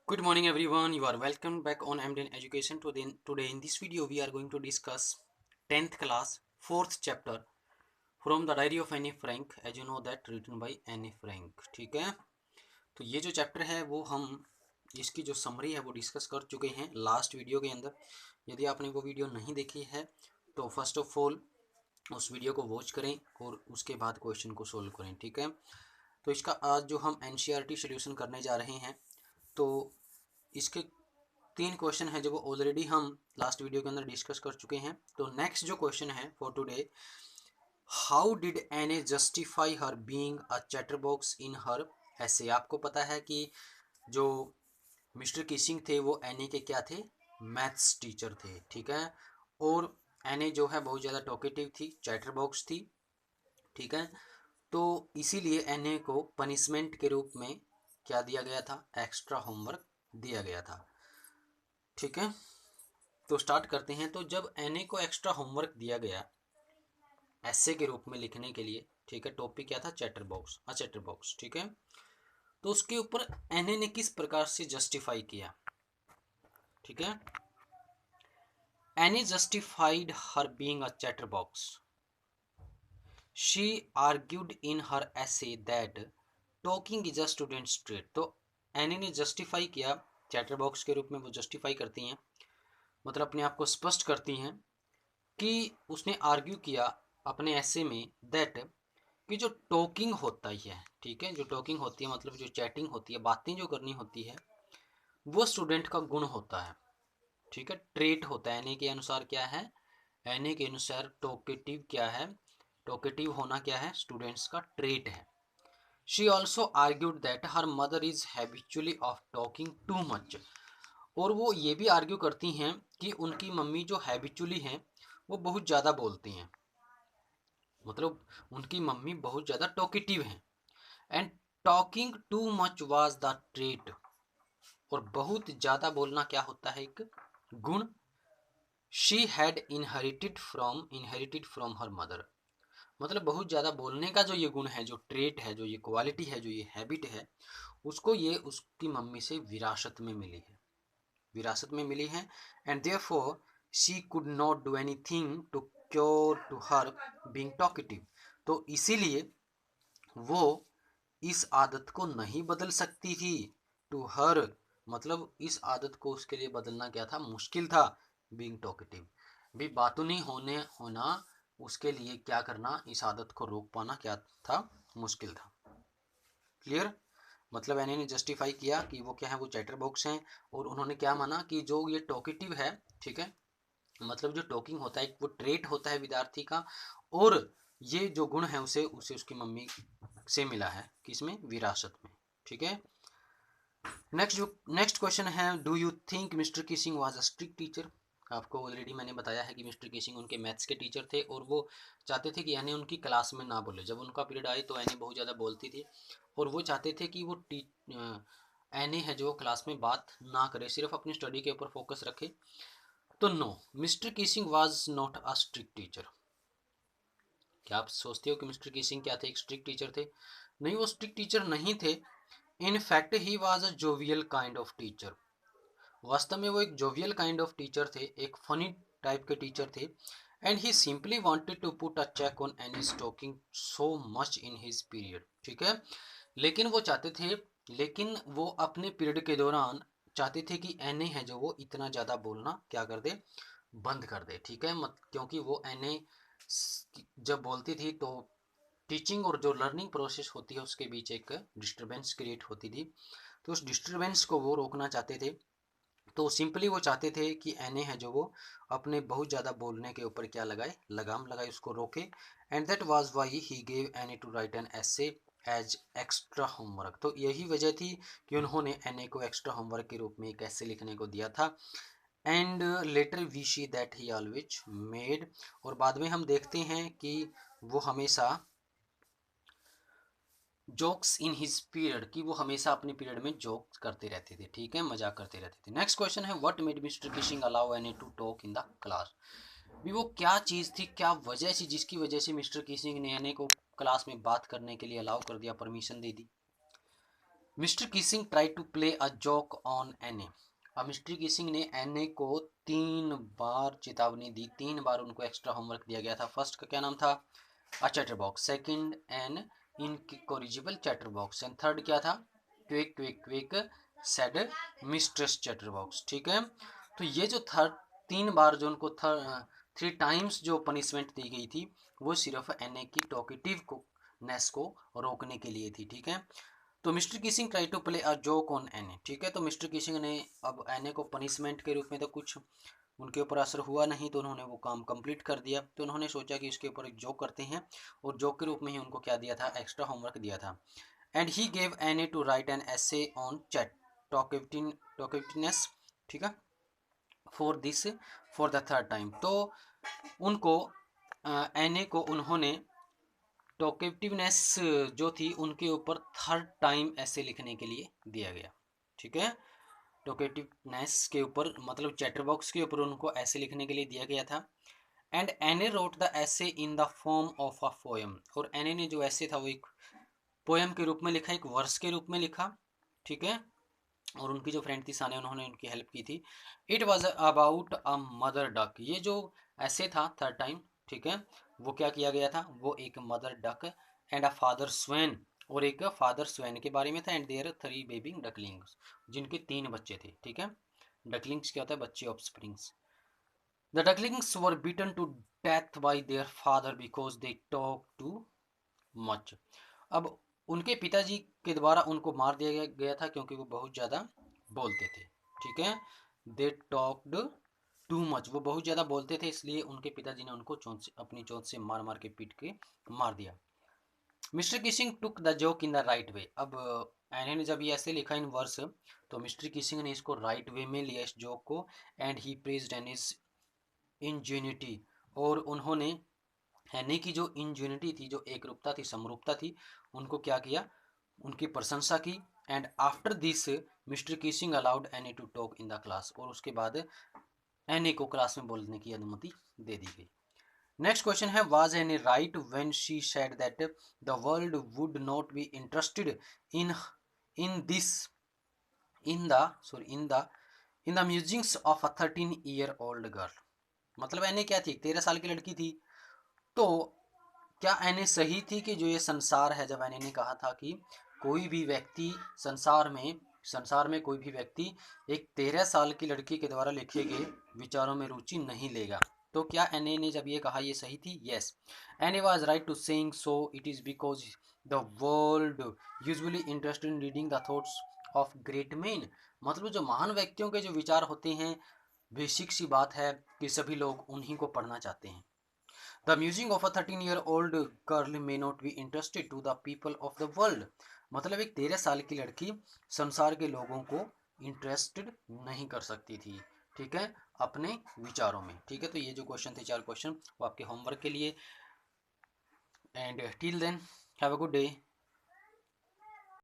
Good morning everyone, you are welcome back on MDN Education. Today in this video we are going to discuss 10th class 4th chapter from the Diary of Anne Frank, as you know that written by Anne Frank. ठीक है, तो ये जो chapter है वो हम इसकी जो समरी है वो डिस्कस कर चुके हैं लास्ट वीडियो के अंदर। यदि आपने वो वीडियो नहीं देखी है तो फर्स्ट ऑफ ऑल उस वीडियो को वॉच करें और उसके बाद क्वेश्चन को सोल्व करें। ठीक है, तो इसका आज जो हम एनसीईआरटी सॉल्यूशन करने जा रहे हैं तो इसके 3 क्वेश्चन है जो वो ऑलरेडी हम लास्ट वीडियो के अंदर डिस्कस कर चुके हैं। तो नेक्स्ट जो क्वेश्चन है for today, how did Anne justify her being a chatterbox in her essay. आपको पता है कि जो मिस्टर किसिंग थे वो एने के क्या थे, मैथ्स टीचर थे। ठीक है, और एने जो है बहुत ज़्यादा टॉकेटिव थी, चैटरबॉक्स थी। ठीक है, तो इसीलिए एने को पनिशमेंट के रूप में क्या दिया गया था, एक्स्ट्रा होमवर्क दिया गया था। ठीक है, तो स्टार्ट करते हैं। तो जब एनए को एक्स्ट्रा होमवर्क दिया गया ऐसे के रूप में लिखने के लिए, ठीक है, टॉपिक क्या था, चैटर बॉक्स, चैटर बॉक्स। ठीक है, तो उसके ऊपर एनए ने किस प्रकार से जस्टिफाई किया। ठीक है, Anne justified her being a chatter box. She argued in her essay that talking is a students trade. तो एनए ने जस्टिफाई किया, चैटर बॉक्स के रूप में वो जस्टिफाई करती हैं, मतलब अपने आप को स्पष्ट करती हैं कि उसने आर्ग्यू किया अपने ऐसे में दैट कि जो टॉकिंग होता ही है, ठीक है, जो टॉकिंग होती है मतलब जो चैटिंग होती है, बातें जो करनी होती है, वो स्टूडेंट का गुण होता है। ठीक है, ट्रेट होता है। एनए के अनुसार क्या है, एनए के अनुसार टॉकेटिव क्या है, टॉकेटिव होना क्या है, स्टूडेंट्स का ट्रेट है। She also argued that her mother is habitually of talking too much. और वो ये भी आर्ग्यू करती हैं कि उनकी मम्मी जो हैबिचुअली हैं वो बहुत ज़्यादा बोलती हैं, मतलब उनकी मम्मी बहुत ज़्यादा टॉकेटिव हैं। And talking too much was the trait. और बहुत ज़्यादा बोलना क्या होता है, एक गुण। She had inherited from her mother. मतलब बहुत ज़्यादा बोलने का जो ये गुण है, जो ट्रेट है, जो ये क्वालिटी है, जो ये हैबिट है, उसको ये उसकी मम्मी से विरासत में मिली है, विरासत में मिली है। And therefore she could not do anything to cure to her being talkative. तो इसीलिए वो इस आदत को नहीं बदल सकती थी। टू हर मतलब इस आदत को उसके लिए बदलना क्या था, मुश्किल था। बीइंग टॉकेटिव भी बातों नहीं होना उसके लिए क्या करना, इस आदत को रोक पाना क्या था, मुश्किल था। क्लियर, मतलब एने जस्टिफाई किया कि वो क्या है, वो चैटर बॉक्स हैं। और उन्होंने क्या माना कि जो ये टॉकेटिव है, ठीक है, मतलब जो टॉकिंग होता है वो ट्रेट होता है विद्यार्थी का, और ये जो गुण है उसे उसे उसकी मम्मी से मिला है, किसमें, विरासत में। ठीक है, नेक्स्ट क्वेश्चन है, do you think mister Keesing was a strict teacher. आपको ऑलरेडी मैंने बताया है कि मिस्टर किसिंग उनके मैथ्स के टीचर थे और वो चाहते थे कि एने उनकी क्लास में ना बोले। जब उनका पीरियड आए तो एने बहुत ज़्यादा बोलती थी और वो चाहते थे कि वो एने है जो क्लास में बात ना करे, सिर्फ अपनी स्टडी के ऊपर फोकस रखे। तो no, Mr Keesing was not a strict teacher. क्या आप सोचते हो कि मिस्टर किसिंग क्या थे, एक स्ट्रिक्ट टीचर थे? नहीं, वो स्ट्रिक्ट टीचर नहीं थे। In fact he was a jovial kind of teacher. वास्तव में वो एक जोवियल काइंड ऑफ टीचर थे, एक फनी टाइप के टीचर थे। And he simply wanted to put a check on Anne talking so much in his period. ठीक है, लेकिन वो चाहते थे, लेकिन वो अपने पीरियड के दौरान चाहते थे कि एने है जो वो इतना ज़्यादा बोलना क्या कर दे, बंद कर दे। ठीक है, मत क्योंकि वो एने जब बोलती थी तो टीचिंग और जो लर्निंग प्रोसेस होती है उसके बीच एक डिस्टरबेंस क्रिएट होती थी। तो उस डिस्टरबेंस को वो रोकना चाहते थे। तो सिंपली वो चाहते थे कि एने है जो वो अपने बहुत ज़्यादा बोलने के ऊपर क्या लगाए, लगाम लगाए, उसको रोके। And that was why he gave Anne to write an essay as extra homework. तो यही वजह थी कि उन्होंने एने को एक्स्ट्रा होमवर्क के रूप में एक ऐसे लिखने को दिया था। And later we see that he always made. और बाद में हम देखते हैं कि वो हमेशा जोक्स इन हिज पीरियड, कि वो हमेशा अपने पीरियड में जोक्स करते रहते थे। ठीक है, मजाक करते रहते थे। नेक्स्ट क्वेश्चन है, what made mister Keishing allow any two talk in the class. भी वो क्या चीज़ थी, क्या वजह से, जिसकी वजह से मिस्टर किशिंग ने एने को क्लास में बात करने के लिए अलाउ कर दिया, परमिशन दे दी। Mr Keesing try to play a joke on Anne. अब मिस्टर किसिंग ने एने को 3 बार चेतावनी दी, 3 बार उनको एक्स्ट्रा होमवर्क दिया गया था। फर्स्ट का क्या नाम था? A chatter box, second an incorrigible chatterbox, and third क्या था? Quick quick quick said mistress chatterbox. ठीक है, तो ये जो 3 बार जो उनको 3 टाइम्स जो पनिशमेंट दी गई थी वो सिर्फ एने की टॉकेटिव को नेस को रोकने के लिए थी। ठीक है, तो Mr Keesing try to play a joke on Anne. ठीक है, तो मिस्टर किसिंग ने अब एने को पनिशमेंट के रूप में तो कुछ उनके ऊपर असर हुआ नहीं, तो उन्होंने वो काम कंप्लीट कर दिया। तो उन्होंने सोचा कि इसके ऊपर एक जोक करते हैं, और जोक के रूप में ही उनको क्या दिया था? एक्स्ट्रा होमवर्क दिया था। And he gave Anne to write an essay on chat talkativeness. ठीक है, for this for the third time. तो उनको एने को उन्होंने टॉकेटिवनेस जो थी उनके ऊपर थर्ड टाइम ऐसे लिखने के लिए दिया गया। ठीक है, टॉकेटिवनेस के ऊपर मतलब चैटर बॉक्स के ऊपर उनको ऐसे लिखने के लिए दिया गया था। एंड एने रोट द ऐसे in the form of a poem, और एने ने जो ऐसे था वो एक पोएम के रूप में लिखा, एक वर्स के रूप में लिखा। ठीक है, और उनकी जो फ्रेंड थी साने, उन्होंने उनकी हेल्प की थी। It was about a mother duck. ये जो ऐसे था थर्ड टाइम, ठीक है, वो क्या किया गया था? वो एक mother duck and a father swan, और एक फादर स्वेन के बारे में था। एंड देयर 3 बेबी डकलिंग्स, जिनके 3 बच्चे थे। ठीक है, डकलिंग्स क्या होता है? बच्चे, offsprings. The ducklings were beaten to death by their father because they talk too much. अब उनके पिताजी के द्वारा उनको मार दिया गया था क्योंकि वो बहुत ज़्यादा बोलते थे। ठीक है, दे टॉक्ड टू मच, वो बहुत ज़्यादा बोलते थे, इसलिए उनके पिताजी ने उनको चोंच से, अपनी चोंच से मार मार के पीट के मार दिया। Mister Keesing took the joke in the right way. अब एने ने जब ये ऐसे लिखा इन वर्स, तो मिस्टर किसिंग ने इसको राइट वे में लिया इस जोक को। एंड ही प्रेज्ड एनिस इंजेन्युटी, और उन्होंने एनी की जो इंजेन्युटी थी, जो एकरूपता थी, समरूपता थी, उनको क्या किया? उनकी प्रशंसा की। And after this mister Keesing allowed any two talk in the class, और उसके बाद एनी को क्लास में बोलने की अनुमति दे दी गई। नेक्स्ट क्वेश्चन है, was any right when she said that the world would not be interested in in this in the sorry in the musings of a 13 year old girl. मतलब एने क्या थी? 13 साल की लड़की थी। तो क्या एने सही थी कि जो ये संसार है, जब एने ने कहा था कि कोई भी व्यक्ति संसार में कोई भी व्यक्ति एक 13 साल की लड़की के द्वारा लिखे गए विचारों में रुचि नहीं लेगा, तो क्या एने ने जब ये कहा ये सही थी? Yes, Anne was right to saying so. It is because the world usually interested in reading the thoughts of great man. मतलब जो महान व्यक्तियों के जो विचार होते हैं, बेसिक सी बात है कि सभी लोग उन्हीं को पढ़ना चाहते हैं। The musing of a 13-year-old girl may not be interested to the people of the world। मतलब एक 13 साल की लड़की संसार के लोगों को इंटरेस्टेड नहीं कर सकती थी, ठीक है, अपने विचारों में। ठीक है, तो ये जो क्वेश्चन थे, 4 क्वेश्चन, वो आपके होमवर्क के लिए। And till then, have a good day.